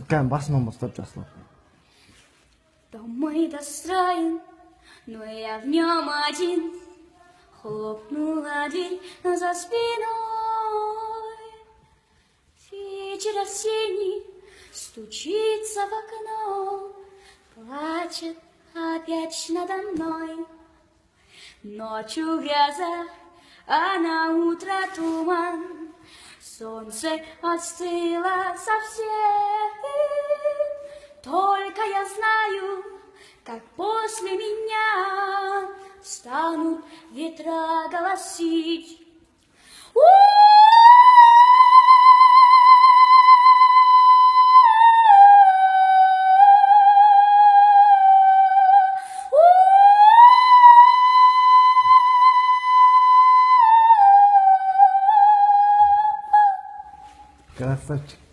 Прям басынан бастап жасылап. Дом мой достроен, но я в нем один. Хлопнула дверь за спиной. Вечер осенний стучится в окно, плачет опять надо мной. Ночью гряза, а на утро туман. Солнце остыло совсем. Только я знаю, как после меня станут ветра голосить. Красавчик.